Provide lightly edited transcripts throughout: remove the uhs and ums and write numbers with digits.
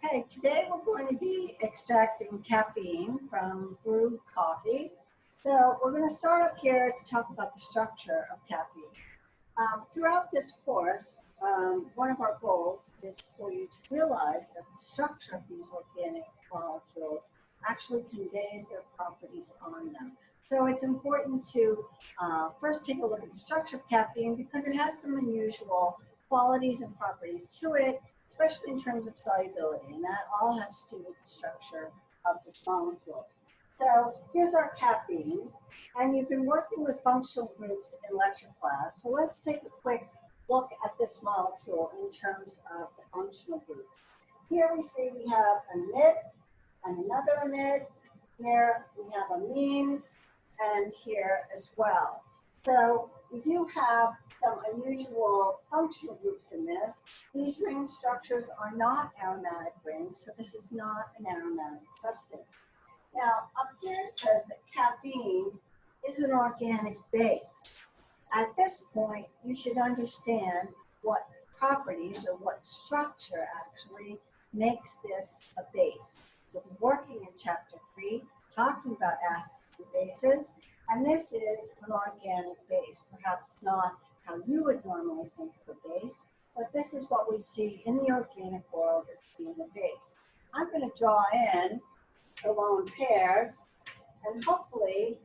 Okay, today we're going to be extracting caffeine from brewed coffee. So we're going to start up here to talk about the structure of caffeine. Throughout this course, one of our goals is for you to realize that the structure of these organic molecules actually conveys their properties on them. So it's important to first take a look at the structure of caffeine because it has some unusual qualities and properties to it, especially in terms of solubility, and that all has to do with the structure of this molecule. So here's our caffeine, and you've been working with functional groups in lecture class. So let's take a quick look at this molecule in terms of the functional groups. Here we see we have a amide and another amide. Here we have amines, and here as well. So we do have some unusual functional groups in this. These ring structures are not aromatic rings, so this is not an aromatic substance. Now, up here it says that caffeine is an organic base. At this point, you should understand what properties or what structure actually makes this a base. So we're working in chapter 3, talking about acids and bases, and this is an organic base. Perhaps not how you would normally think of a base, but this is what we see in the organic world as being a base. I'm going to draw in the lone pairs, and hopefully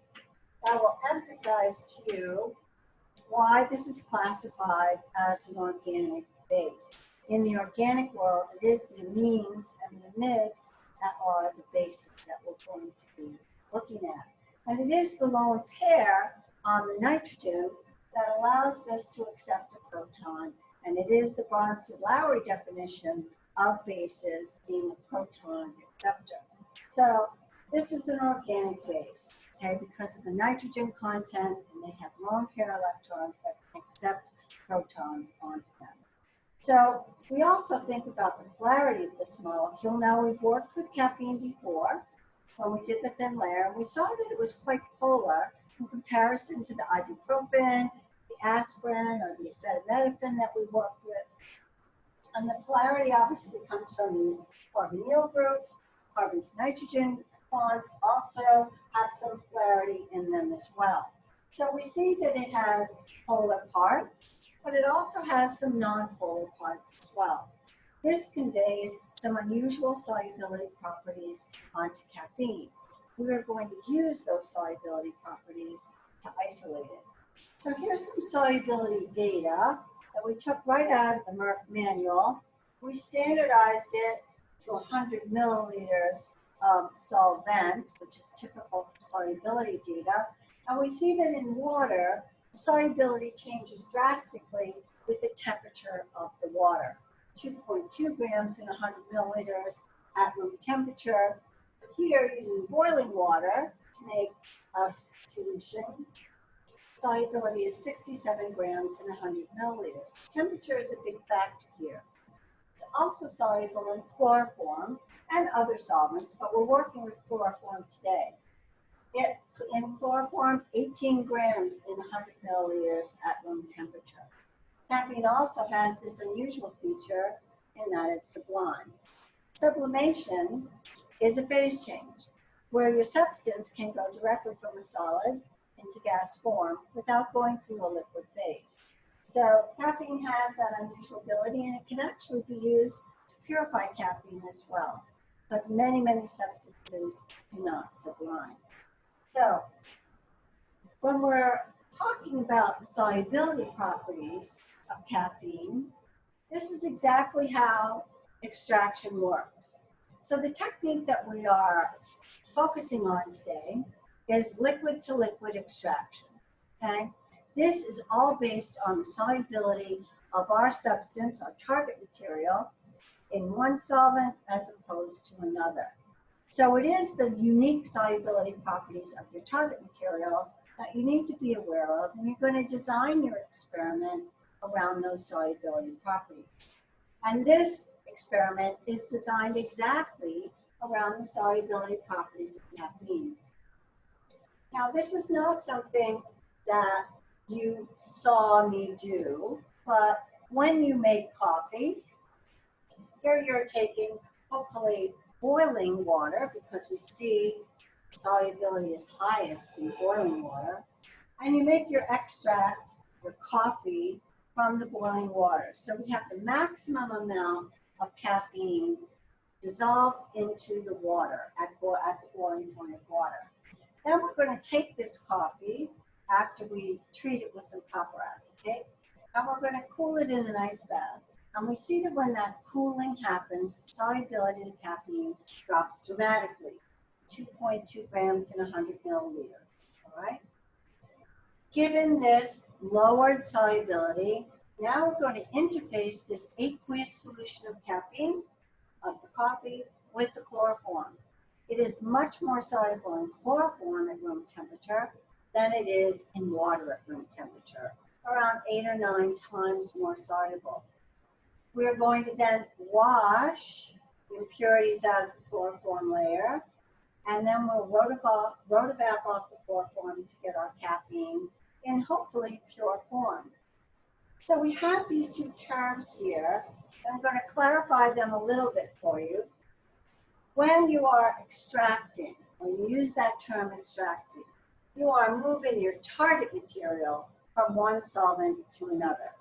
that will emphasize to you why this is classified as an organic base. In the organic world, it is the amines and the amides that are the bases that we're going to be looking at. And it is the lone pair on the nitrogen that allows this to accept a proton, and it is the Bronsted-Lowry definition of bases being a proton acceptor. So this is an organic base, okay, because of the nitrogen content, and they have lone pair electrons that can accept protons onto them. So we also think about the polarity of this molecule. Now, we've worked with caffeine before when we did the thin layer. We saw that it was quite polar in comparison to the ibuprofen, the aspirin, or the acetaminophen that we worked with. And the polarity obviously comes from these carbonyl groups. Carbon to nitrogen bonds also have some polarity in them as well. So we see that it has polar parts, but it also has some non-polar parts as well. This conveys some unusual solubility properties onto caffeine. We are going to use those solubility properties to isolate it. So here's some solubility data that we took right out of the Merck manual. We standardized it to 100 milliliters of solvent, which is typical for solubility data. And we see that in water, solubility changes drastically with the temperature of the water. 2.2 grams in 100 milliliters at room temperature. Here, using boiling water to make a solution, solubility is 67 grams in 100 milliliters. Temperature is a big factor here. It's also soluble in chloroform and other solvents, but we're working with chloroform today. In chloroform, 18 grams in 100 milliliters at room temperature. Caffeine also has this unusual feature in that it sublimes. Sublimation is a phase change, where your substance can go directly from a solid into gas form without going through a liquid phase. So caffeine has that unusual ability, and it can actually be used to purify caffeine as well, because many, many substances do not sublime. So when we're talking about the solubility properties of caffeine, this is exactly how extraction works. So the technique that we are focusing on today is liquid to liquid extraction, okay? This is all based on the solubility of our substance, our target material, in one solvent as opposed to another. So it is the unique solubility properties of your target material that you need to be aware of, and you're going to design your experiment around those solubility properties. And this experiment is designed exactly around the solubility properties of caffeine. Now, this is not something that you saw me do, but when you make coffee, here you're taking hopefully boiling water, because we see solubility is highest in boiling water. And you make your extract, your coffee, from the boiling water. So we have the maximum amount of caffeine dissolved into the water at the boiling point of water. Then we're going to take this coffee after we treat it with some copper acetate, and we're going to cool it in an ice bath. And we see that when that cooling happens, the solubility of the caffeine drops dramatically, 2.2 grams in 100 milliliters. All right. Given this lowered solubility, now we're going to interface this aqueous solution of caffeine, of the coffee, with the chloroform. It is much more soluble in chloroform at room temperature than it is in water at room temperature, around 8 or 9 times more soluble. We are going to then wash impurities out of the chloroform layer, and then we'll rotovap off the chloroform to get our caffeine in hopefully pure form. So we have these two terms here. I'm going to clarify them a little bit for you. When you are extracting, when you use that term extracting, you are moving your target material from one solvent to another.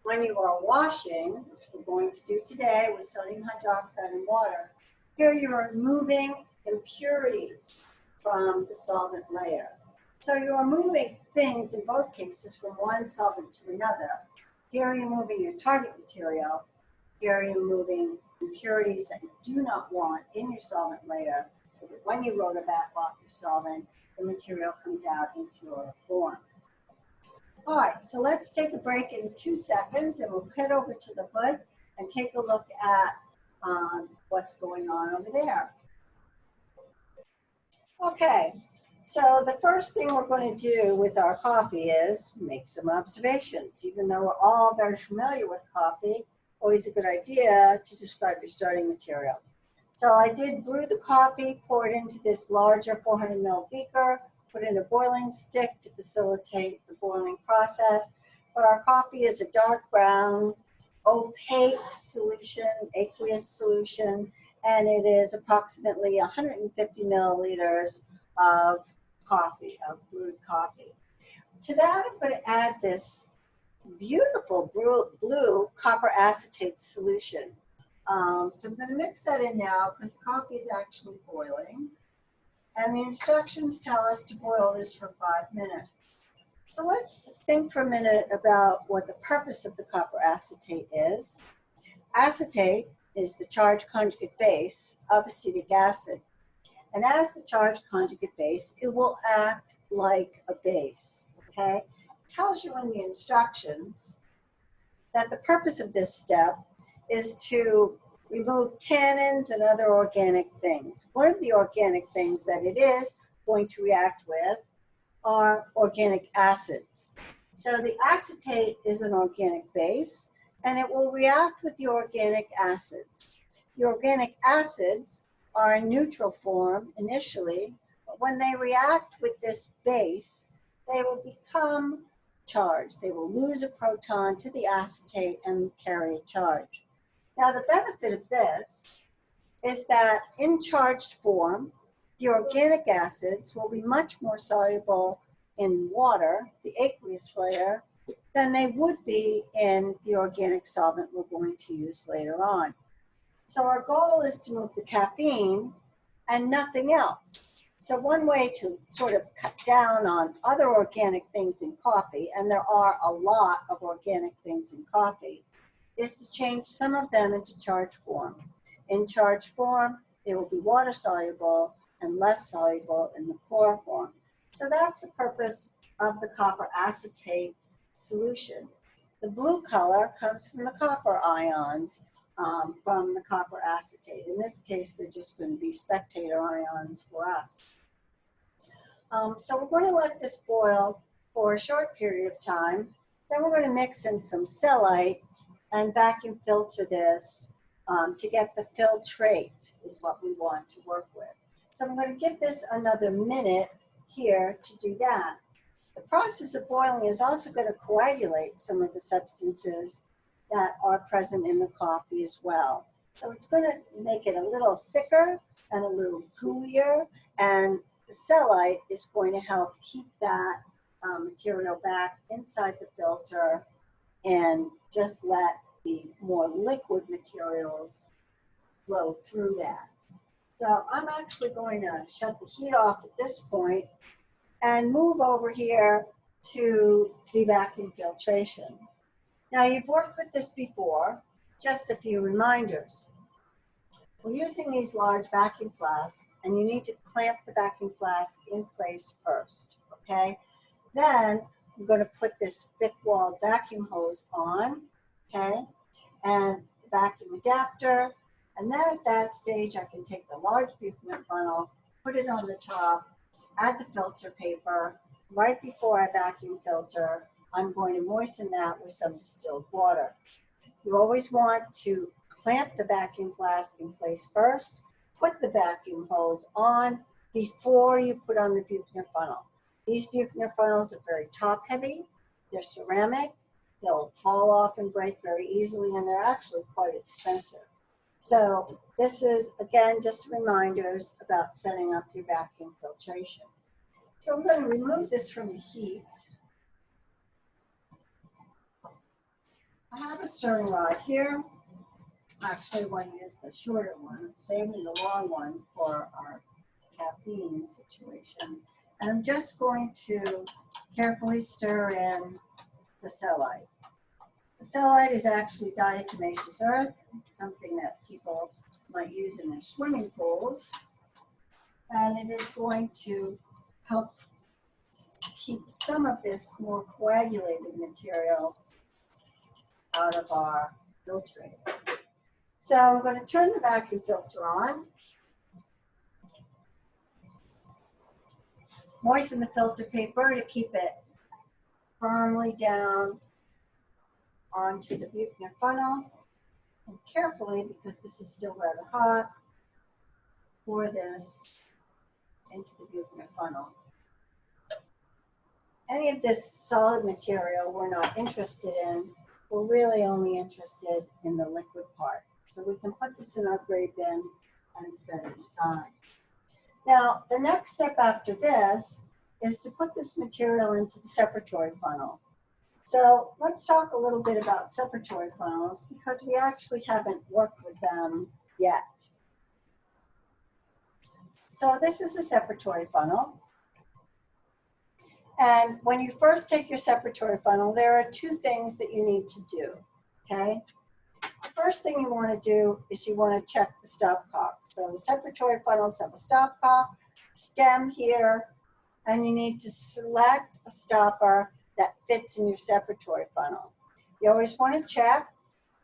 When you are washing, which we're going to do today with sodium hydroxide and water, here you are moving impurities from the solvent layer. So you are moving things in both cases from one solvent to another. Here you're moving your target material. Here you're moving impurities that you do not want in your solvent layer, so that when you rotovap off your solvent, the material comes out in pure form. All right, so let's take a break in 2 seconds, and we'll head over to the hood and take a look at what's going on over there. Okay, so the first thing we're going to do with our coffee is make some observations. Even though we're all very familiar with coffee, always a good idea to describe your starting material. So I did brew the coffee, pour it into this larger 400 ml beaker, put in a boiling stick to facilitate the boiling process. But our coffee is a dark brown, opaque solution, aqueous solution, and it is approximately 150 milliliters of coffee, of brewed coffee. To that, I'm going to add this beautiful blue copper acetate solution. So I'm going to mix that in now because the coffee is actually boiling. And the instructions tell us to boil this for 5 minutes. So let's think for a minute about what the purpose of the copper acetate is. Acetate is the charge conjugate base of acetic acid. And as the charge conjugate base, it will act like a base, okay? It tells you in the instructions that the purpose of this step is to remove tannins and other organic things. One of the organic things that it is going to react with are organic acids. So the acetate is an organic base, and it will react with the organic acids. The organic acids are in neutral form initially, but when they react with this base, they will become charged. They will lose a proton to the acetate and carry a charge. Now, the benefit of this is that in charged form, the organic acids will be much more soluble in water, the aqueous layer, than they would be in the organic solvent we're going to use later on. So our goal is to move the caffeine and nothing else. So one way to sort of cut down on other organic things in coffee, and there are a lot of organic things in coffee, is to change some of them into charged form. In charged form, they will be water soluble and less soluble in the chloroform. So that's the purpose of the copper acetate solution. The blue color comes from the copper ions from the copper acetate. In this case, they're just going to be spectator ions for us. So we're going to let this boil for a short period of time. Then we're going to mix in some cellite and vacuum filter this to get the filtrate is what we want to work with. So I'm going to give this another minute here to do that. The process of boiling is also going to coagulate some of the substances that are present in the coffee as well. So it's going to make it a little thicker and a little gooier, and the cellite is going to help keep that material back inside the filter and just let the more liquid materials flow through that. So I'm actually going to shut the heat off at this point and move over here to the vacuum filtration. Now you've worked with this before, just a few reminders. We're using these large vacuum flasks, and you need to clamp the vacuum flask in place first, okay? Then I'm going to put this thick-walled vacuum hose on, okay, and vacuum adapter, and then at that stage I can take the large buchner funnel, put it on the top, add the filter paper. Right before I vacuum filter, I'm going to moisten that with some distilled water. You always want to clamp the vacuum flask in place first, put the vacuum hose on before you put on the Buchner funnel. These Buchner funnels are very top heavy, they're ceramic, they'll fall off and break very easily, and they're actually quite expensive. So this is, again, just reminders about setting up your vacuum filtration. So I'm going to remove this from the heat. I have a stirring rod here. Actually, I want to use the shorter one, saving the long one for our caffeine situation. And I'm just going to carefully stir in the cellite. The cellite is actually diatomaceous earth, something that people might use in their swimming pools. And it is going to help keep some of this more coagulated material out of our filtrator. So I'm going to turn the vacuum filter on, moisten the filter paper to keep it firmly down onto the Buchner funnel, and carefully, because this is still rather hot, pour this into the Buchner funnel. Any of this solid material we're not interested in. We're really only interested in the liquid part. So we can put this in our gray bin and set it aside. Now, the next step after this is to put this material into the separatory funnel. So let's talk a little bit about separatory funnels, because we actually haven't worked with them yet. So this is a separatory funnel. And when you first take your separatory funnel, there are two things that you need to do, okay? The first thing you want to do is you want to check the stopcock. So the separatory funnels have a stopcock, stem here, and you need to select a stopper that fits in your separatory funnel. You always want to check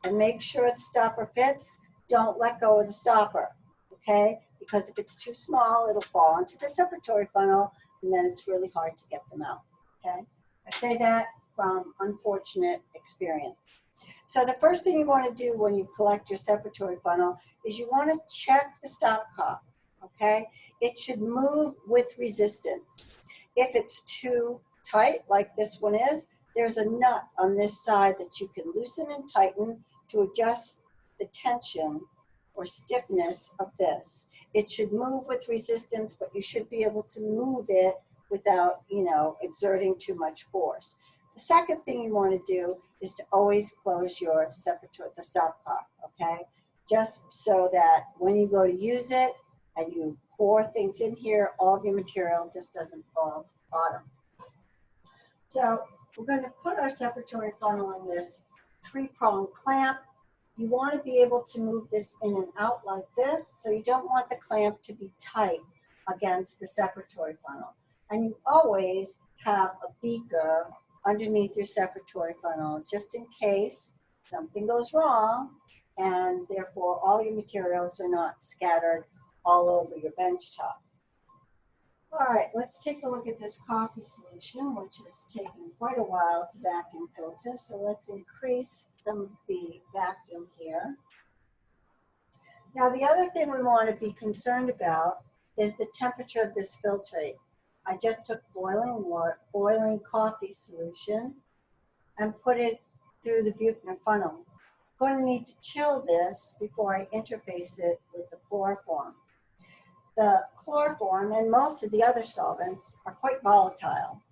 and make sure the stopper fits. Don't let go of the stopper, okay? Because if it's too small, it'll fall into the separatory funnel, and then it's really hard to get them out, okay? I say that from unfortunate experience. So the first thing you want to do when you collect your separatory funnel is you want to check the stopcock, okay? It should move with resistance. If it's too tight, like this one is, there's a nut on this side that you can loosen and tighten to adjust the tension or stiffness of this. It should move with resistance, but you should be able to move it without, exerting too much force. The second thing you want to do is to always close your separator, the stopcock, okay? Just so that when you go to use it and you pour things in here, all of your material just doesn't fall to the bottom. So we're going to put our separatory funnel in this three-prong clamp. You want to be able to move this in and out like this, so you don't want the clamp to be tight against the separatory funnel. And you always have a beaker underneath your separatory funnel, just in case something goes wrong, and therefore all your materials are not scattered all over your bench top. All right, let's take a look at this coffee solution, which is taking quite a while to vacuum filter. So let's increase some of the vacuum here. Now, the other thing we want to be concerned about is the temperature of this filtrate. I just took boiling coffee solution and put it through the Buchner funnel. going to need to chill this before I interface it with the chloroform. The chloroform and most of the other solvents are quite volatile.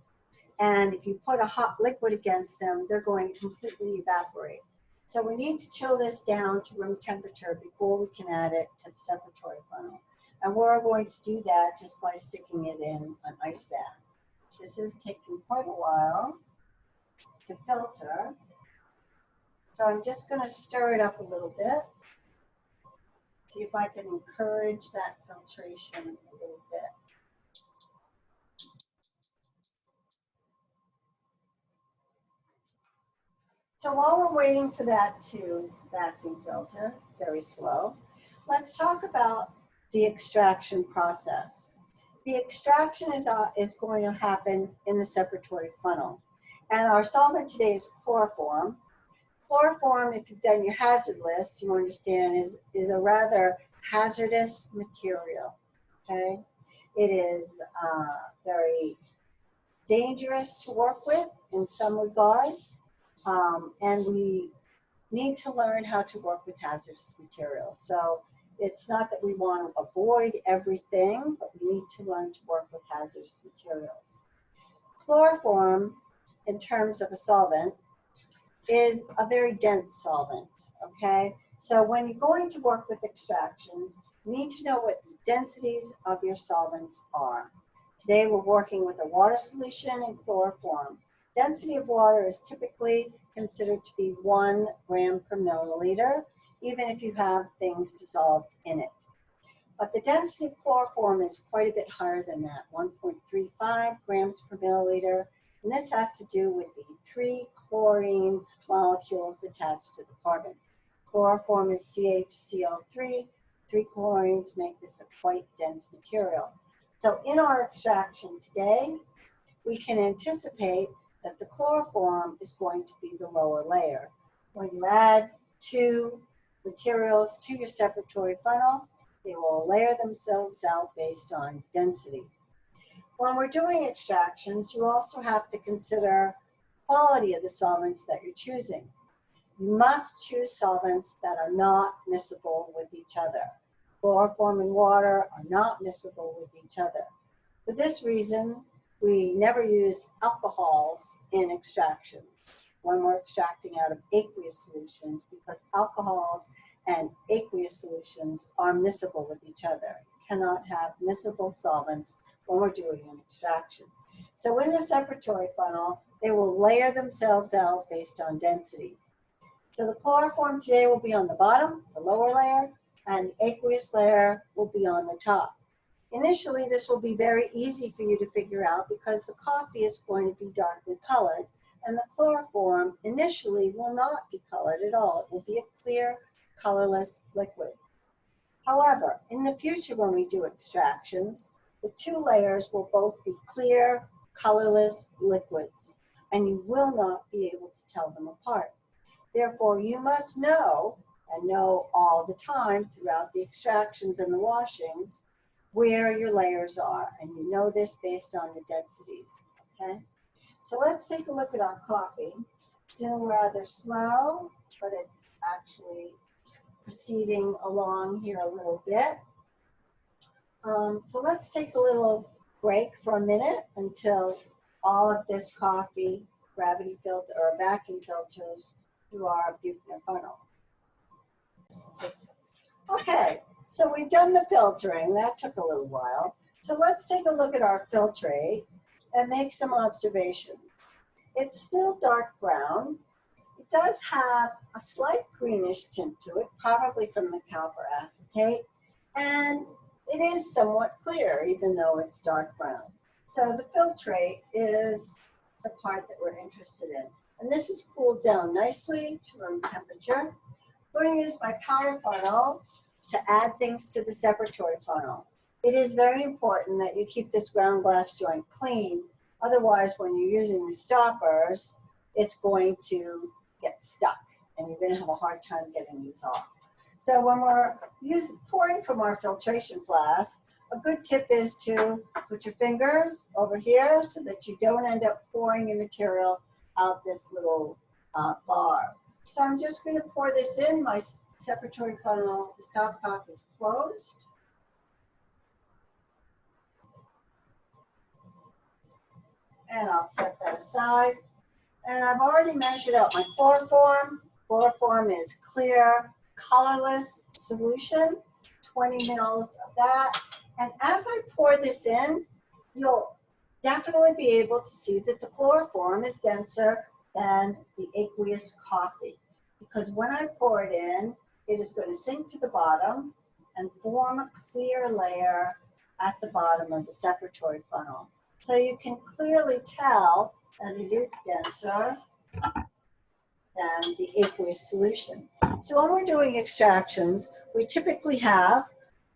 And if you put a hot liquid against them, they're going to completely evaporate. So we need to chill this down to room temperature before we can add it to the separatory funnel. And we're going to do that just by sticking it in an ice bath. This is taking quite a while to filter. So I'm just going to stir it up a little bit. See if I can encourage that filtration a little bit. So while we're waiting for that to vacuum filter, very slow, let's talk about the extraction process. The extraction is going to happen in the separatory funnel. And our solvent today is chloroform. Chloroform, if you've done your hazard list, you understand is a rather hazardous material, okay? It is very dangerous to work with in some regards. And we need to learn how to work with hazardous materials. So it's not that we want to avoid everything, but we need to learn to work with hazardous materials. Chloroform, in terms of a solvent, is a very dense solvent, okay? So when you're going to work with extractions, you need to know what the densities of your solvents are. Today we're working with a water solution in chloroform. Density of water is typically considered to be 1 gram per milliliter, even if you have things dissolved in it. But the density of chloroform is quite a bit higher than that, 1.35 grams per milliliter. And this has to do with the 3 chlorine molecules attached to the carbon. Chloroform is CHCl3. 3 chlorines make this a quite dense material. So in our extraction today, we can anticipate that the chloroform is going to be the lower layer. When you add 2 materials to your separatory funnel, they will layer themselves out based on density. When we're doing extractions, you also have to consider quality of the solvents that you're choosing. You must choose solvents that are not miscible with each other. Chloroform and water are not miscible with each other. For this reason, we never use alcohols in extractions when we're extracting out of aqueous solutions, because alcohols and aqueous solutions are miscible with each other. You cannot have miscible solvents when we're doing an extraction. So in the separatory funnel, they will layer themselves out based on density. So the chloroform today will be on the bottom, the lower layer, and the aqueous layer will be on the top. Initially, this will be very easy for you to figure out because the coffee is going to be darkly colored, and the chloroform initially will not be colored at all. It will be a clear, colorless liquid. However, in the future when we do extractions, the 2 layers will both be clear, colorless liquids, and you will not be able to tell them apart. Therefore, you must know, and know all the time throughout the extractions and the washings, where your layers are, and you know this based on the densities, okay? So let's take a look at our coffee. Still rather slow, but it's actually proceeding along here a little bit. So let's take a little break for a minute until all of this coffee gravity filter or vacuum filters through our Buchner funnel. Okay, so we've done the filtering. That took a little while. So let's take a look at our filtrate and make some observations. It's still dark brown. It does have a slight greenish tint to it, probably from the copper acetate, and it is somewhat clear, even though it's dark brown. So the filtrate is the part that we're interested in. And this is cooled down nicely to room temperature. I'm going to use my powder funnel to add things to the separatory funnel. It is very important that you keep this ground glass joint clean. Otherwise, when you're using the stoppers, it's going to get stuck and you're going to have a hard time getting these off. So when we're pouring from our filtration flask, a good tip is to put your fingers over here so that you don't end up pouring your material out this little bar. So I'm just going to pour this in. My separatory funnel, the stopcock is closed. And I'll set that aside. And I've already measured out my chloroform. Chloroform is clear, colorless solution, 20 mils of that. And as I pour this in, you'll definitely be able to see that the chloroform is denser than the aqueous coffee. Because when I pour it in, it is going to sink to the bottom and form a clear layer at the bottom of the separatory funnel. So you can clearly tell that it is denser than the aqueous solution. So when we're doing extractions, we typically have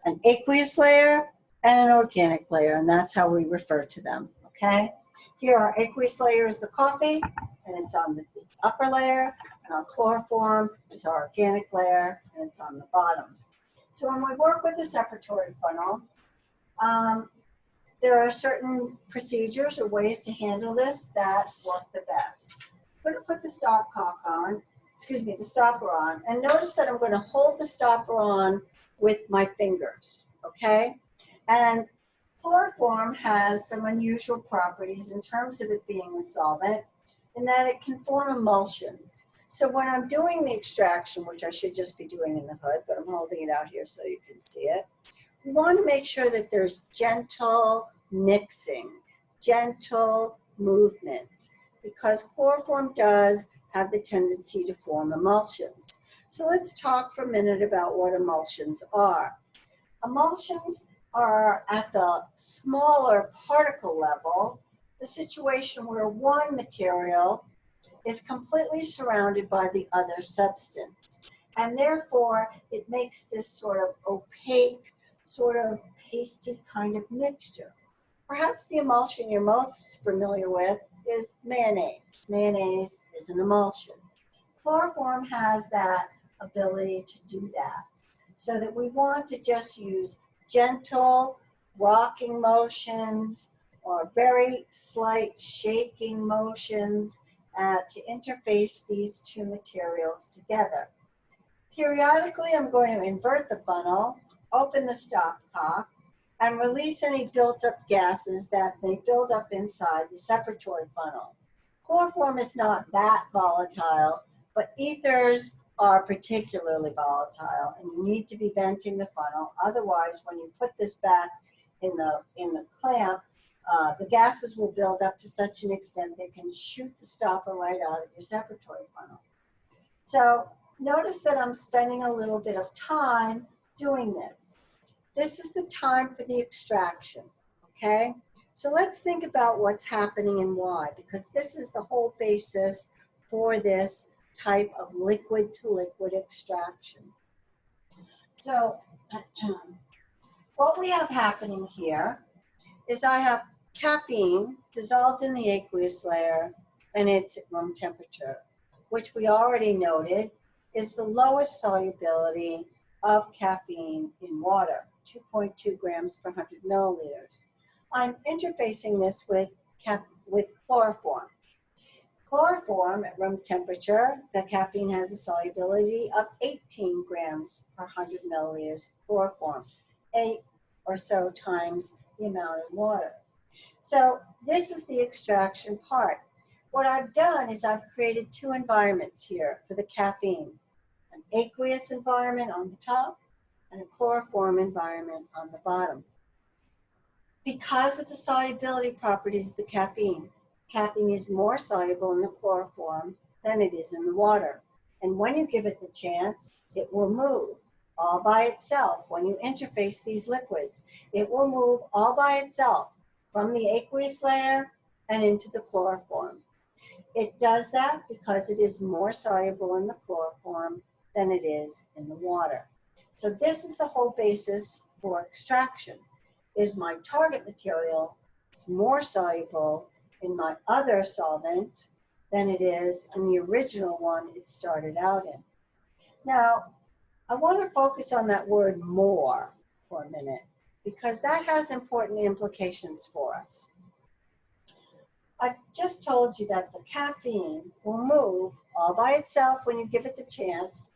an aqueous layer and an organic layer, and that's how we refer to them, okay? Here our aqueous layer is the coffee, and it's on this upper layer, and our chloroform is our organic layer, and it's on the bottom. So when we work with the separatory funnel, there are certain procedures or ways to handle this that work the best. I'm going to put the stopcock on, the stopper on, and notice that I'm going to hold the stopper on with my fingers, okay? And chloroform has some unusual properties in terms of it being a solvent, in that it can form emulsions. So when I'm doing the extraction, which I should just be doing in the hood, but I'm holding it out here so you can see it, we want to make sure that there's gentle mixing, gentle movement, because chloroform does have the tendency to form emulsions. So let's talk for a minute about what emulsions are. Emulsions are at the smaller particle level, the situation where one material is completely surrounded by the other substance. And therefore, it makes this sort of opaque, sort of pasty kind of mixture. Perhaps the emulsion you're most familiar with is mayonnaise. Mayonnaise is an emulsion. Chloroform has that ability to do that, so that we want to just use gentle rocking motions or very slight shaking motions to interface these two materials together. Periodically, I'm going to invert the funnel, open the stopcock, and release any built-up gases that may build up inside the separatory funnel. Chloroform is not that volatile, but ethers are particularly volatile, and you need to be venting the funnel. Otherwise, when you put this back in the clamp, the gases will build up to such an extent they can shoot the stopper right out of your separatory funnel. So notice that I'm spending a little bit of time doing this. This is the time for the extraction, okay? So let's think about what's happening and why, because this is the whole basis for this type of liquid to liquid extraction. So what we have happening here is I have caffeine dissolved in the aqueous layer, and it's at room temperature, which we already noted is the lowest solubility of caffeine in water, 2.2 grams per 100 milliliters. I'm interfacing this with chloroform. Chloroform at room temperature, the caffeine has a solubility of 18 grams per 100 milliliters chloroform, 8 or so times the amount in water. So this is the extraction part. What I've done is I've created two environments here for the caffeine, an aqueous environment on the top and a chloroform environment on the bottom. Because of the solubility properties of the caffeine, caffeine is more soluble in the chloroform than it is in the water. And when you give it the chance, it will move all by itself. When you interface these liquids, it will move all by itself from the aqueous layer and into the chloroform. It does that because it is more soluble in the chloroform than it is in the water. So this is the whole basis for extraction. Is my target material is more soluble in my other solvent than it is in the original one it started out in. Now, I want to focus on that word more for a minute, because that has important implications for us. I've just told you that the caffeine will move all by itself when you give it the chance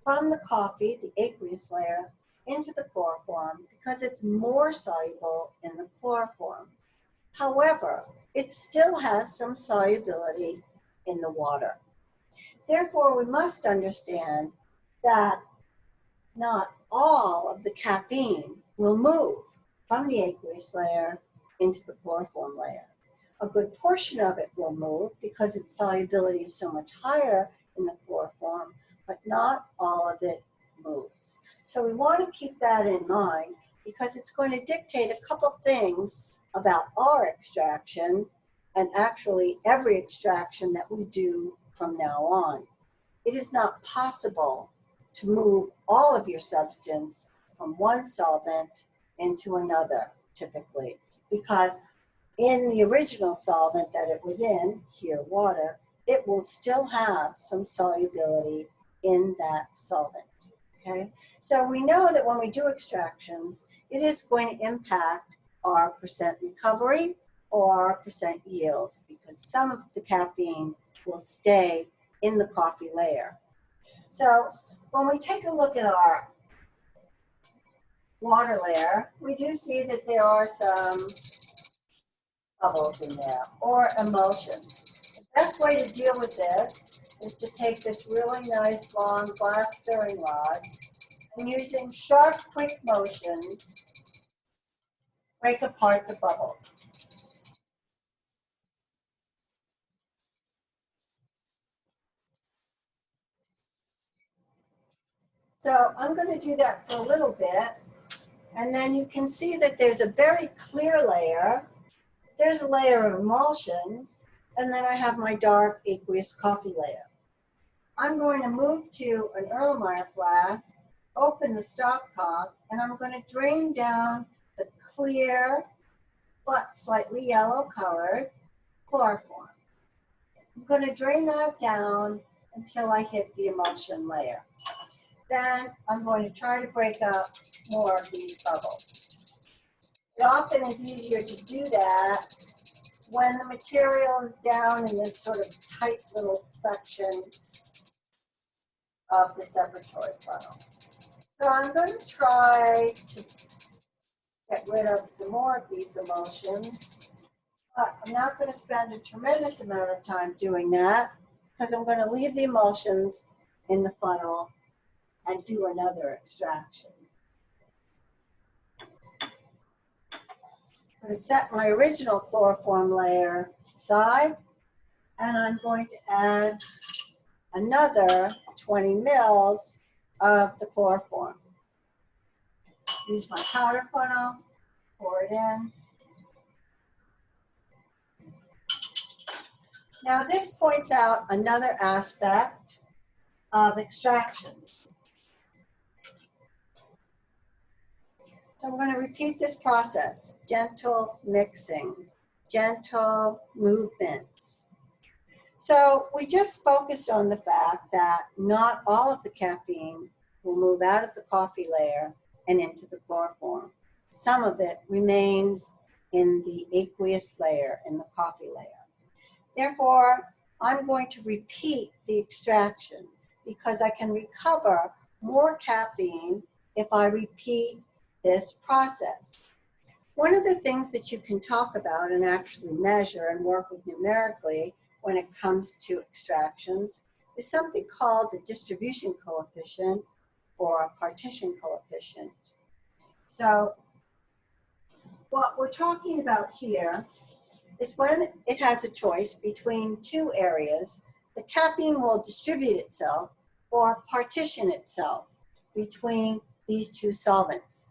from the coffee, the aqueous layer, into the chloroform because it's more soluble in the chloroform. However, it still has some solubility in the water. Therefore, we must understand that not all of the caffeine will move from the aqueous layer into the chloroform layer. A good portion of it will move because its solubility is so much higher in the chloroform, but not all of it moves. So we want to keep that in mind because it's going to dictate a couple things about our extraction and actually every extraction that we do from now on. It is not possible to move all of your substance from one solvent into another, typically, because in the original solvent that it was in, here water, it will still have some solubility in that solvent, okay? So we know that when we do extractions, it is going to impact our percent recovery or our percent yield because some of the caffeine will stay in the coffee layer. So when we take a look at our water layer, we do see that there are some bubbles in there or emulsions. The best way to deal with this is to take this really nice long glass stirring rod and using sharp, quick motions, break apart the bubbles. So I'm going to do that for a little bit, and then you can see that there's a very clear layer. There's a layer of emulsions, and then I have my dark aqueous coffee layer. I'm going to move to an Erlenmeyer flask, open the stopcock, and I'm going to drain down the clear but slightly yellow colored chloroform. I'm going to drain that down until I hit the emulsion layer. Then I'm going to try to break up more of these bubbles. It often is easier to do that when the material is down in this sort of tight little section of the separatory funnel. So I'm going to try to get rid of some more of these emulsions, but I'm not going to spend a tremendous amount of time doing that because I'm going to leave the emulsions in the funnel and do another extraction. I'm going to set my original chloroform layer aside, and I'm going to add another 20 mils of the chloroform. Use my powder funnel, pour it in. Now this points out another aspect of extractions. So I'm going to repeat this process. Gentle mixing, gentle movements. So we just focused on the fact that not all of the caffeine will move out of the coffee layer and into the chloroform. Some of it remains in the aqueous layer, in the coffee layer. Therefore, I'm going to repeat the extraction because I can recover more caffeine if I repeat this process. One of the things that you can talk about and actually measure and work with numerically when it comes to extractions is something called the distribution coefficient or a partition coefficient. So what we're talking about here is when it has a choice between two areas, the caffeine will distribute itself or partition itself between these two solvents.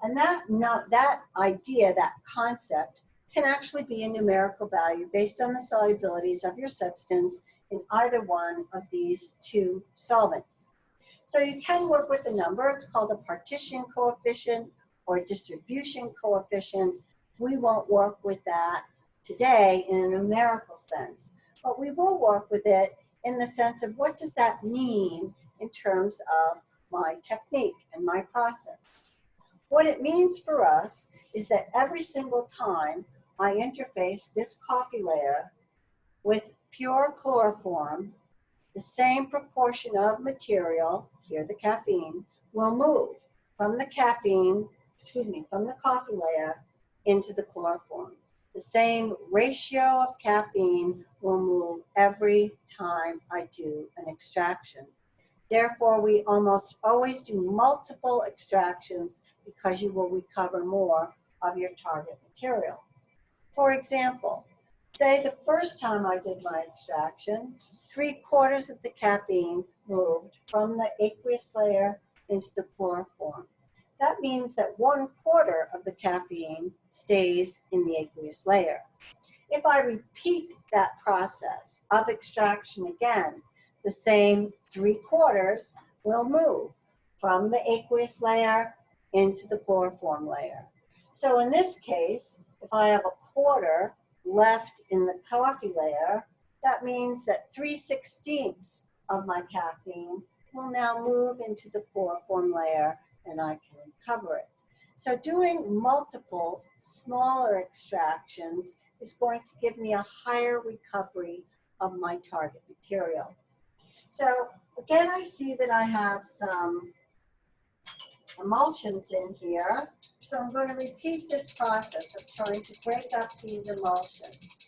And that idea, that concept, can actually be a numerical value based on the solubilities of your substance in either one of these two solvents. So you can work with a number. It's called a partition coefficient or distribution coefficient. We won't work with that today in a numerical sense, but we will work with it in the sense of what does that mean in terms of my technique and my process. What it means for us is that every single time I interface this coffee layer with pure chloroform, the same proportion of material, here the caffeine, will move from the from the coffee layer into the chloroform. The same ratio of caffeine will move every time I do an extraction. Therefore, we almost always do multiple extractions because you will recover more of your target material. For example, say the first time I did my extraction, 3/4 of the caffeine moved from the aqueous layer into the chloroform. That means that 1/4 of the caffeine stays in the aqueous layer. If I repeat that process of extraction again, the same 3/4 will move from the aqueous layer into the chloroform layer. So in this case, if I have 1/4 left in the coffee layer, that means that 3/16 of my caffeine will now move into the chloroform layer and I can recover it. So doing multiple smaller extractions is going to give me a higher recovery of my target material. So again, I see that I have some emulsions in here. So I'm going to repeat this process of trying to break up these emulsions.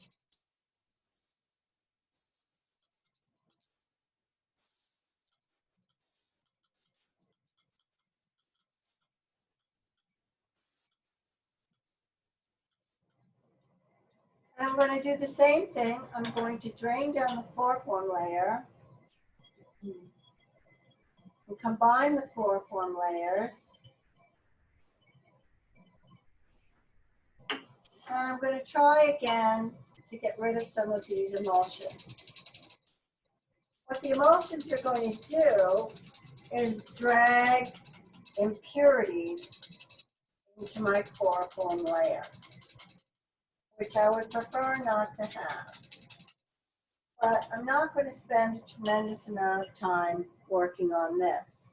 And I'm going to do the same thing. I'm going to drain down the chloroform layer and combine the chloroform layers. And I'm going to try again to get rid of some of these emulsions. What the emulsions are going to do is drag impurities into my chloroform layer, which I would prefer not to have. But I'm not going to spend a tremendous amount of time working on this.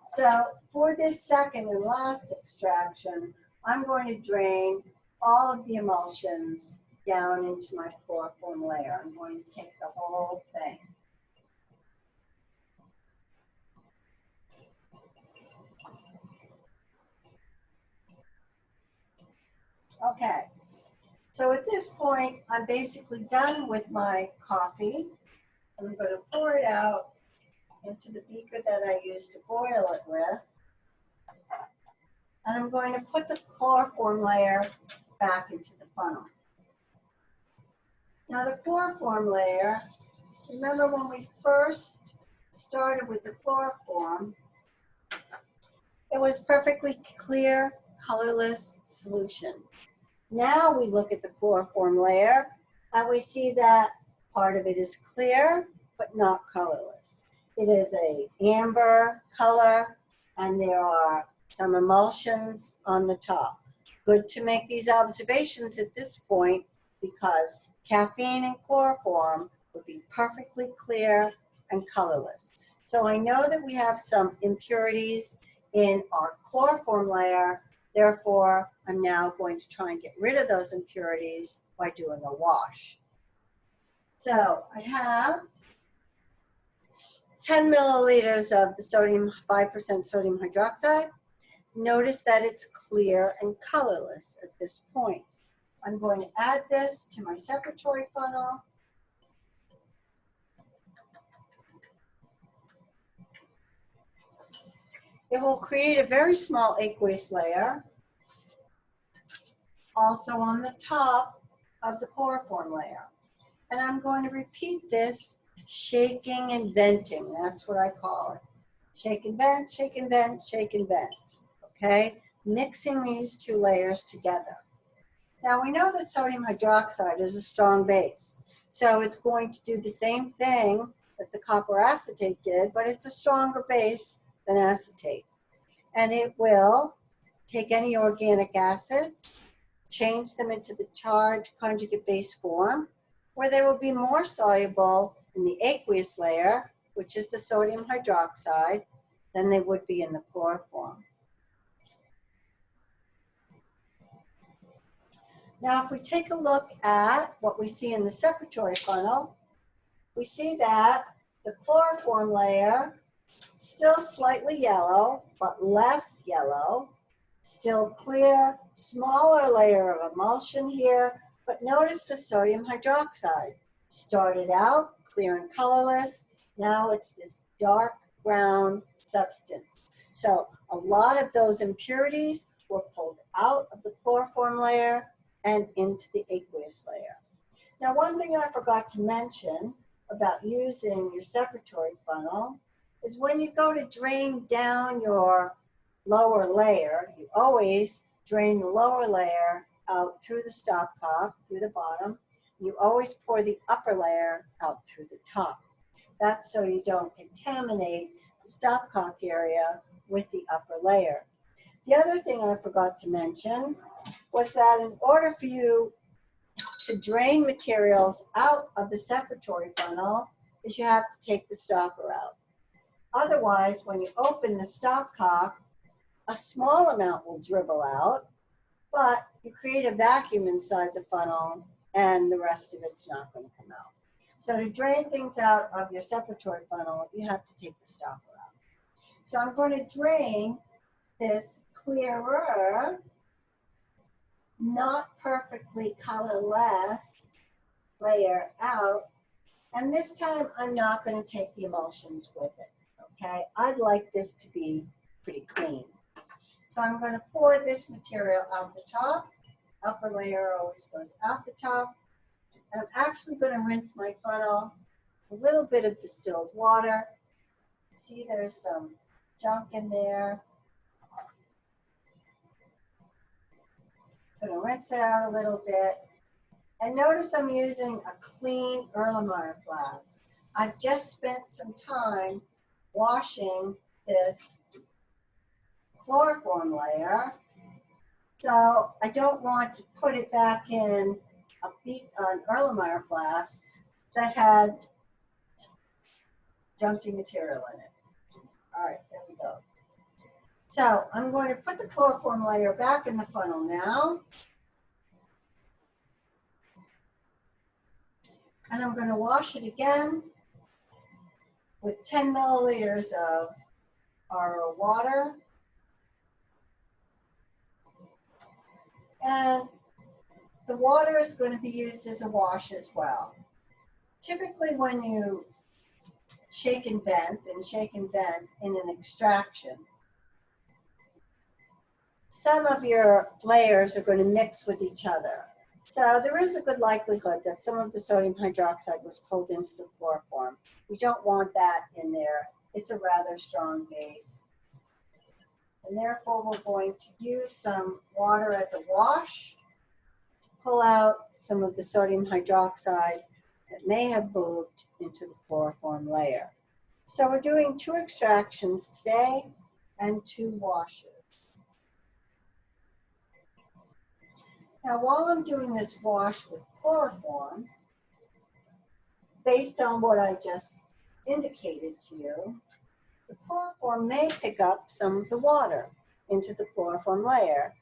So for this second and last extraction, I'm going to drain all of the emulsions down into my chloroform layer. I'm going to take the whole thing. Okay, so at this point, I'm basically done with my coffee. I'm going to pour it out into the beaker that I used to boil it with. And I'm going to put the chloroform layer back into the funnel. Now the chloroform layer, remember when we first started with the chloroform, it was perfectly clear, colorless solution. Now we look at the chloroform layer and we see that part of it is clear, but not colorless. It is an amber color and there are some emulsions on the top. Good to make these observations at this point because caffeine and chloroform would be perfectly clear and colorless. So I know that we have some impurities in our chloroform layer. Therefore, I'm now going to try and get rid of those impurities by doing a wash. So I have 10 milliliters of the 5% sodium hydroxide. Notice that it's clear and colorless at this point. I'm going to add this to my separatory funnel. It will create a very small aqueous layer, also on the top of the chloroform layer. And I'm going to repeat this shaking and venting. That's what I call it. Shake and vent, shake and vent, shake and vent. Okay? Mixing these two layers together. Now we know that sodium hydroxide is a strong base. So it's going to do the same thing that the copper acetate did, but it's a stronger base than acetate. And it will take any organic acids, change them into the charged conjugate base form, where they will be more soluble in the aqueous layer, which is the sodium hydroxide, than they would be in the chloroform. Now, if we take a look at what we see in the separatory funnel, we see that the chloroform layer still slightly yellow, but less yellow, still clear, smaller layer of emulsion here, but notice the sodium hydroxide. Started out clear and colorless, now it's this dark brown substance. So a lot of those impurities were pulled out of the chloroform layer and into the aqueous layer. Now, one thing I forgot to mention about using your separatory funnel is when you go to drain down your lower layer, you always drain the lower layer out through the stopcock, through the bottom. You always pour the upper layer out through the top. That's so you don't contaminate the stopcock area with the upper layer. The other thing I forgot to mention was that in order for you to drain materials out of the separatory funnel is you have to take the stopper out. Otherwise, when you open the stopcock, a small amount will dribble out, but you create a vacuum inside the funnel and the rest of it's not going to come out. So to drain things out of your separatory funnel, you have to take the stopper out. So I'm going to drain this clearer, not perfectly colorless layer out, and this time I'm not going to take the emulsions with it, okay? I'd like this to be pretty clean. So I'm going to pour this material out the top. Upper layer always goes out the top. And I'm actually going to rinse my funnel with a little bit of distilled water. See, there's some junk in there. I'm going to rinse it out a little bit. And notice I'm using a clean Erlenmeyer flask. I've just spent some time washing this chloroform layer. So I don't want to put it back in an Erlenmeyer flask that had junky material in it. All right, there we go. So I'm going to put the chloroform layer back in the funnel now. And I'm going to wash it again with 10 milliliters of RO water. And the water is going to be used as a wash as well. Typically when you shake and vent in an extraction, some of your layers are going to mix with each other. So there is a good likelihood that some of the sodium hydroxide was pulled into the chloroform. We don't want that in there. It's a rather strong base. And therefore we're going to use some water as a wash to pull out some of the sodium hydroxide that may have moved into the chloroform layer. So we're doing 2 extractions today and 2 washes. Now, while I'm doing this wash with chloroform, based on what I just indicated to you, the chloroform may pick up some of the water into the chloroform layer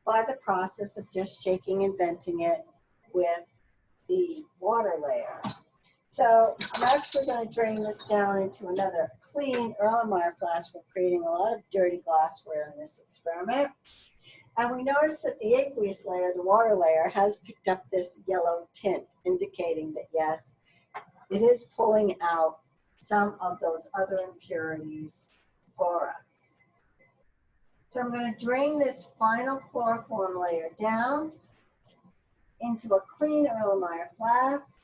by the process of just shaking and venting it with the water layer. So I'm actually going to drain this down into another clean Erlenmeyer flask. We're creating a lot of dirty glassware in this experiment. And we notice that the aqueous layer, the water layer, has picked up this yellow tint, indicating that yes, it is pulling out some of those other impurities for us. So I'm going to drain this final chloroform layer down into a clean Erlenmeyer flask.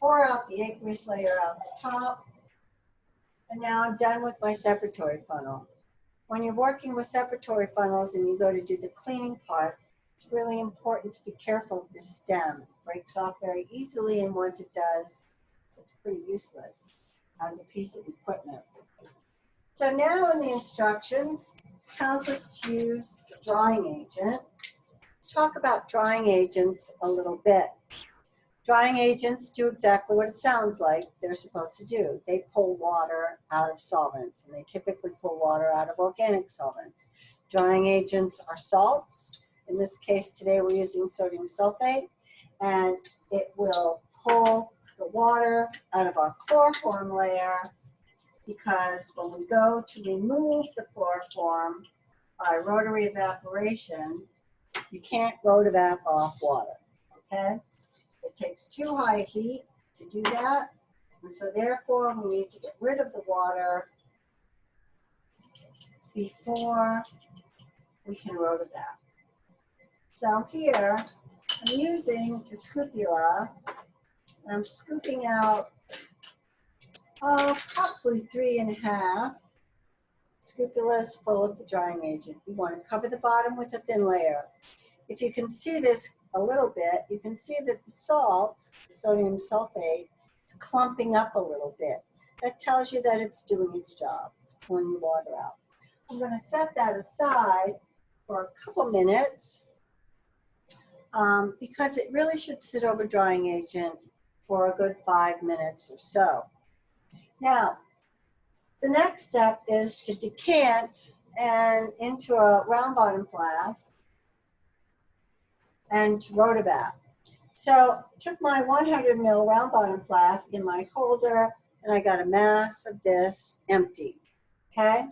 Pour out the aqueous layer out the top. And now I'm done with my separatory funnel. When you're working with separatory funnels and you go to do the cleaning part, it's really important to be careful of the stem. It breaks off very easily, and once it does, it's pretty useless as a piece of equipment. So now in the instructions, it tells us to use the drying agent. Let's talk about drying agents a little bit. Drying agents do exactly what it sounds like they're supposed to do. They pull water out of solvents, and they typically pull water out of organic solvents. Drying agents are salts. In this case today we're using sodium sulfate, and it will pull the water out of our chloroform layer, because when we go to remove the chloroform by rotary evaporation, you can't rotevap off water, okay? It takes too high heat to do that, and so therefore we need to get rid of the water before we can rotevap. So here, I'm using the scoopula, and I'm scooping out, probably 3½ scopulas full of the drying agent. You want to cover the bottom with a thin layer. If you can see this a little bit, you can see that the salt, the sodium sulfate, is clumping up a little bit. That tells you that it's doing its job. It's pulling the water out. I'm going to set that aside for a couple minutes because it really should sit over drying agent for a good 5 minutes or so. Now, the next step is to decant and into a round bottom flask and to rotevap. So took my 100 ml round bottom flask in my holder, and I got a mass of this empty, okay?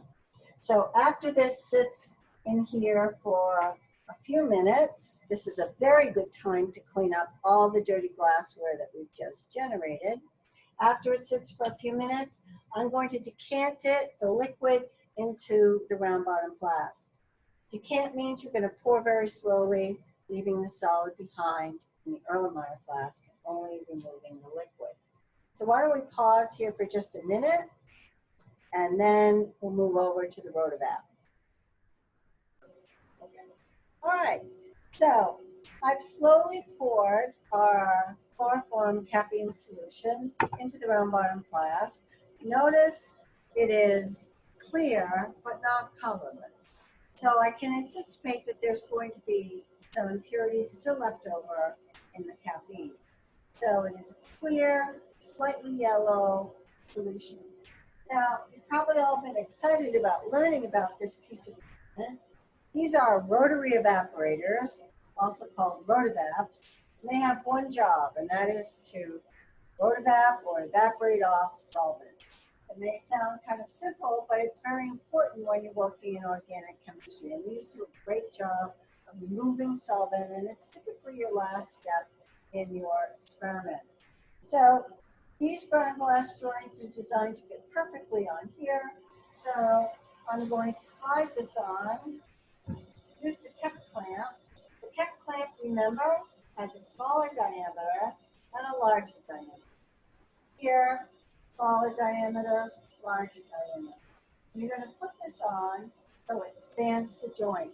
So after this sits in here for a few minutes, this is a very good time to clean up all the dirty glassware that we've just generated. After it sits for a few minutes, I'm going to decant it, the liquid, into the round bottom flask. Decant means you're going to pour very slowly, leaving the solid behind in the Erlenmeyer flask, and only removing the liquid. So why don't we pause here for just a minute, and then we'll move over to the rotevap. Okay. All right, so I've slowly poured our chloroform caffeine solution into the round bottom flask. Notice it is clear, but not colorless. So I can anticipate that there's going to be some impurities still left over in the caffeine. So it is a clear, slightly yellow solution. Now, you've probably all been excited about learning about this piece of equipment. These are rotary evaporators, also called rotovaps. They have one job, and that is to rotevap or evaporate off solvent. It may sound kind of simple, but it's very important when you're working in organic chemistry. And these do a great job of removing solvent, and it's typically your last step in your experiment. So these brown glass joints are designed to fit perfectly on here. So I'm going to slide this on. Use the keck clamp. The keck clamp, remember, has a smaller diameter and a larger diameter. Here, smaller diameter, larger diameter. You're going to put this on so it spans the joint,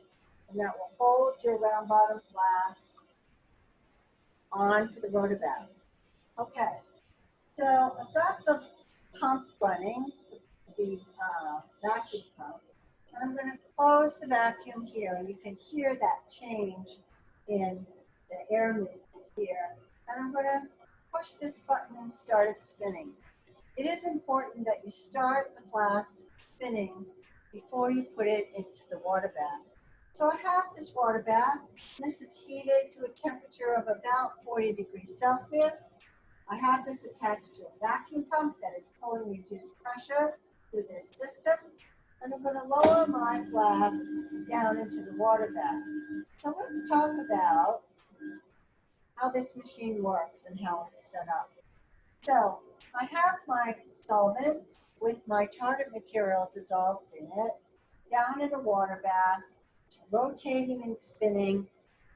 and that will hold your round bottom flask onto the rotavap. Okay, so I've got the pump running, the vacuum pump, and I'm going to close the vacuum here, and you can hear that change in the air movement here. And I'm going to push this button and start it spinning. It is important that you start the flask spinning before you put it into the water bath. So I have this water bath. This is heated to a temperature of about 40 degrees Celsius. I have this attached to a vacuum pump that is pulling reduced pressure through this system. And I'm going to lower my flask down into the water bath. So let's talk about how this machine works and how it's set up. So I have my solvent with my target material dissolved in it, down in a water bath, rotating and spinning,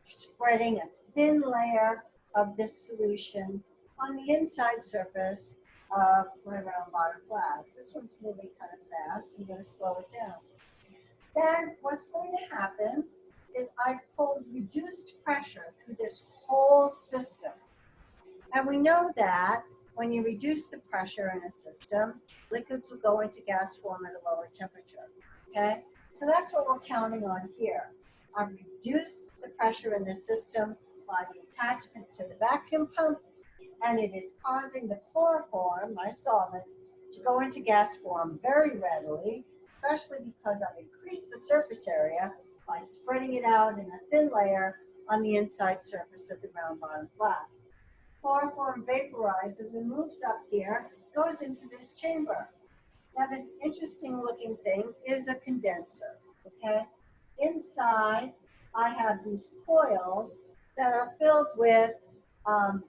spreading a thin layer of this solution on the inside surface of my round bottom flask. This one's moving kind of fast. I'm going to slow it down. Then what's going to happen is I've pulled reduced pressure through this whole system. And we know that when you reduce the pressure in a system, liquids will go into gas form at a lower temperature, okay? So that's what we're counting on here. I've reduced the pressure in the system by the attachment to the vacuum pump, and it is causing the chloroform, my solvent, to go into gas form very readily. especially because I've increased the surface area by spreading it out in a thin layer on the inside surface of the ground bottom flask. Chloroform vaporizes and moves up here, goes into this chamber. Now this interesting looking thing is a condenser, okay? Inside, I have these coils that are filled with, ethylene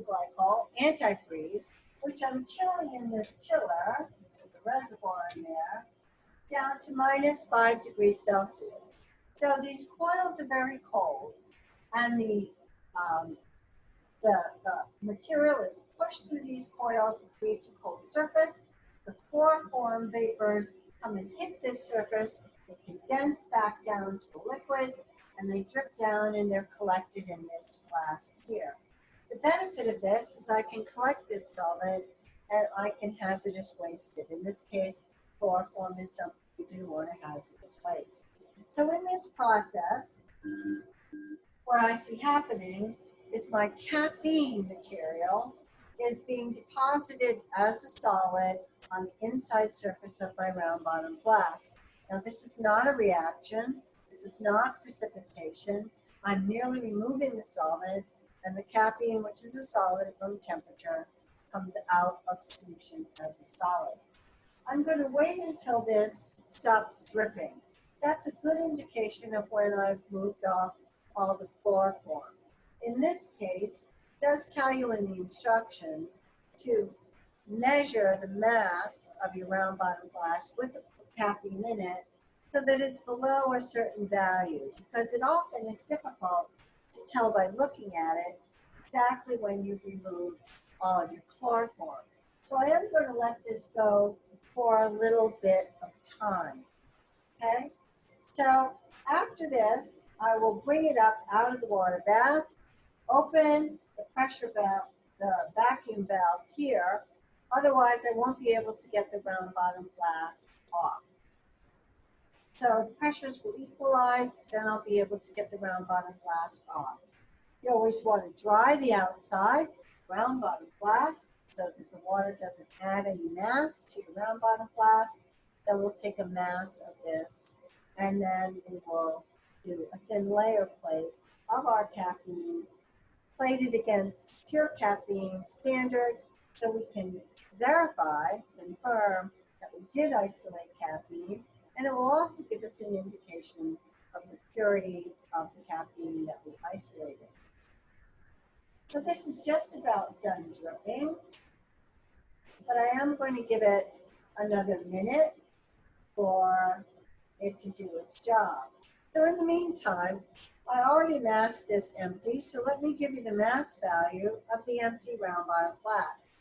glycol, antifreeze, which I'm chilling in this chiller, there's a reservoir in there, down to -5 degrees Celsius. So these coils are very cold, and um, the material is pushed through these coils and creates a cold surface. The chloroform vapors come and hit this surface, they condense back down to the liquid, and they drip down and they're collected in this flask here. The benefit of this is I can collect this solvent and I can hazardous waste it. In this case, chloroform is something you do want to hazardous waste. So in this process, what I see happening is my caffeine material is being deposited as a solid on the inside surface of my round bottom flask. Now this is not a reaction, this is not precipitation. I'm merely removing the solvent, and the caffeine, which is a solid at room temperature, comes out of solution as a solid. I'm going to wait until this stops dripping. That's a good indication of when I've moved off all the chloroform. In this case, it does tell you in the instructions to measure the mass of your round bottom flask with the caffeine in it so that it's below a certain value, because it often is difficult to tell by looking at it exactly when you've removed all of your chloroform. So I am going to let this go for a little bit of time, okay? So after this, I will bring it up out of the water bath, open the pressure valve, the vacuum valve here, otherwise I won't be able to get the round bottom flask off. So the pressures will equalize, then I'll be able to get the round bottom flask off. You always want to dry the outside round bottom flask so that the water doesn't add any mass to your round bottom flask. Then we'll take a mass of this, and then we will do a thin layer plate of our caffeine, plated against pure caffeine standard, so we can verify, confirm that we did isolate caffeine, and it will also give us an indication of the purity of the caffeine that we isolated. So this is just about done dripping, but I am going to give it another minute for it to do its job. So in the meantime, I already masked this empty, so let me give you the mass value of the empty round bottom flask.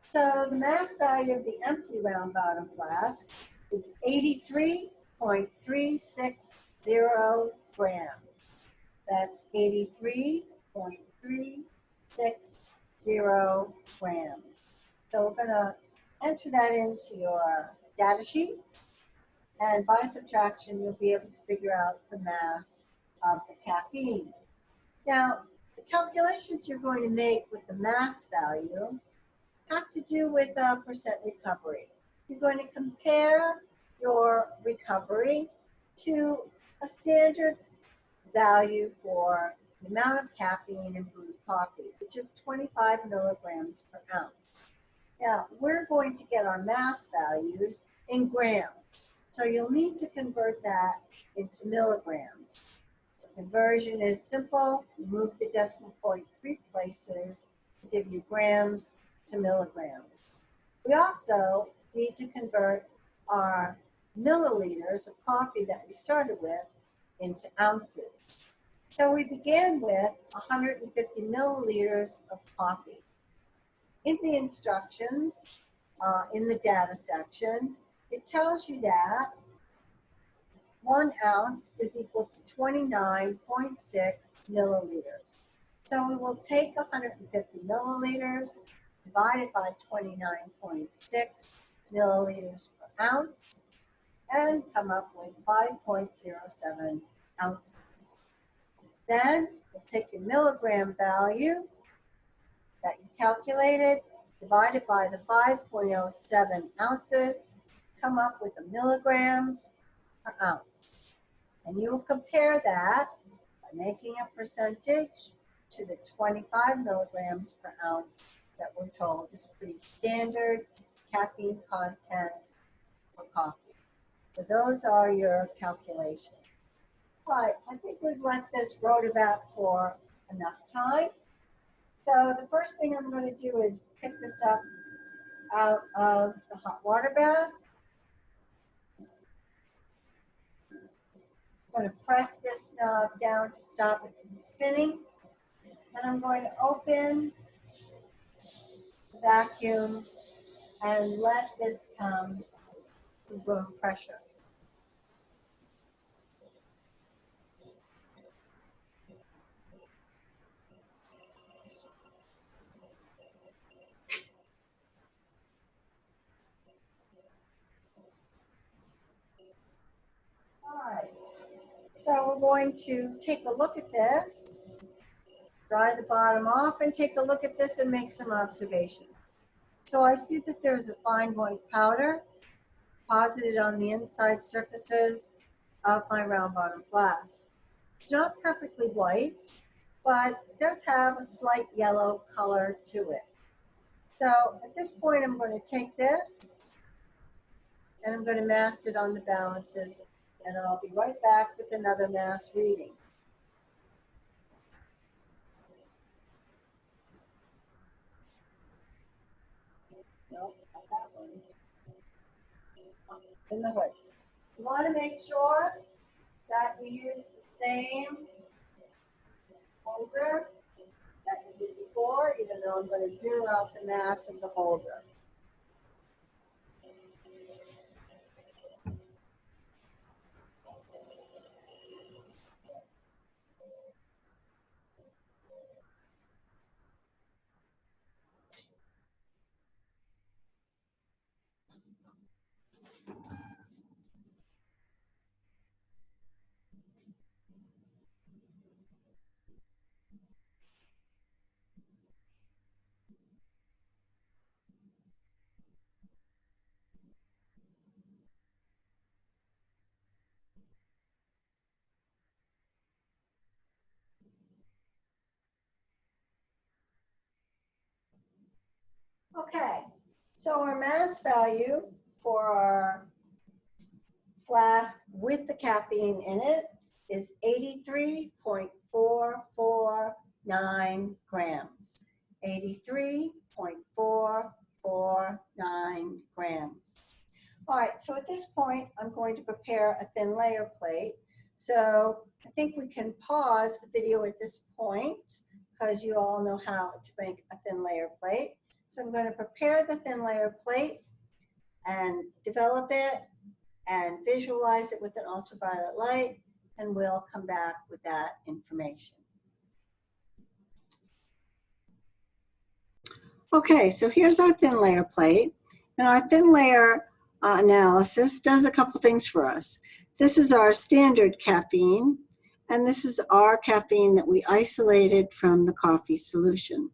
So the mass value of the empty round bottom flask is 83.360 grams. That's 83.360 grams. So we're going to enter that into your data sheets, and by subtraction, you'll be able to figure out the mass of the caffeine. Now, the calculations you're going to make with the mass value have to do with percent recovery. You're going to compare your recovery to a standard value for the amount of caffeine in brewed coffee, which is 25 milligrams per ounce. Now, we're going to get our mass values in grams, so you'll need to convert that into milligrams. The conversion is simple. You move the decimal point 3 places to give you grams to milligrams. We also need to convert our milliliters of coffee that we started with into ounces. So we began with 150 milliliters of coffee. In the instructions, in the data section, it tells you that 1 ounce is equal to 29.6 milliliters. So we will take 150 milliliters, divide it by 29.6 milliliters per ounce, and come up with 5.07 ounces. Then we'll take your milligram value that you calculated, divided by the 5.07 ounces, come up with the milligrams per ounce. And you will compare that by making a percentage to the 25 milligrams per ounce that we're told is pretty standard caffeine content for coffee. So those are your calculations. All right, I think we've let this rotavat for enough time. So the first thing I'm going to do is pick this up out of the hot water bath. I'm going to press this knob down to stop it from spinning. Then I'm going to open the vacuum and let this come to room pressure. All right, so we're going to take a look at this, dry the bottom off, and take a look at this and make some observations. So I see that there's a fine white powder deposited on the inside surfaces of my round bottom flask. It's not perfectly white, but it does have a slight yellow color to it. So at this point, I'm going to take this and I'm going to mass it on the balances, and I'll be right back with another mass reading. Nope, not that one. In the hood. You want to make sure that we use the same holder that we did before, even though I'm going to zero out the mass of the holder. Okay, so our mass value for our flask with the caffeine in it is 83.449 grams. 83.449 grams. All right, so at this point, I'm going to prepare a thin layer plate. So I think we can pause the video at this point because you all know how to make a thin layer plate. So I'm going to prepare the thin layer plate and develop it and visualize it with an ultraviolet light, and we'll come back with that information. Okay, so here's our thin layer plate, and our thin layer analysis does a couple things for us. This is our standard caffeine, and this is our caffeine that we isolated from the coffee solution.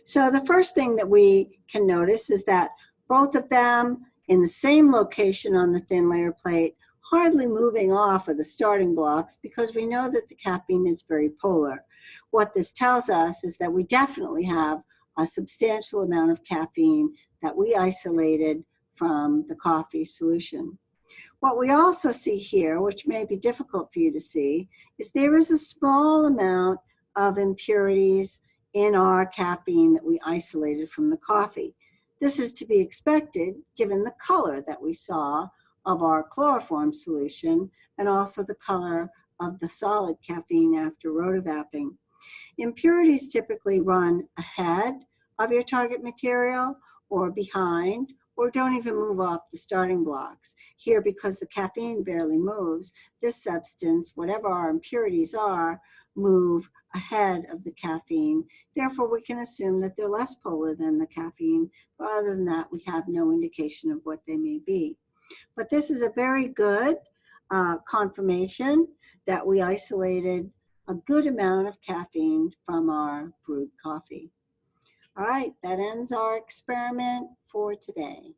So the first thing that we can notice is that both of them in the same location on the thin layer plate, hardly moving off of the starting blocks because we know that the caffeine is very polar. What this tells us is that we definitely have a substantial amount of caffeine that we isolated from the coffee solution. What we also see here, which may be difficult for you to see, is there is a small amount of impurities in our caffeine that we isolated from the coffee. This is to be expected given the color that we saw of our chloroform solution and also the color of the solid caffeine after rotovapping. Impurities typically run ahead of your target material or behind, or don't even move off the starting blocks. Here, because the caffeine barely moves, this substance, whatever our impurities are, move ahead of the caffeine. Therefore, we can assume that they're less polar than the caffeine. But other than that, we have no indication of what they may be. But this is a very good confirmation that we isolated a good amount of caffeine from our brewed coffee. All right, that ends our experiment for today.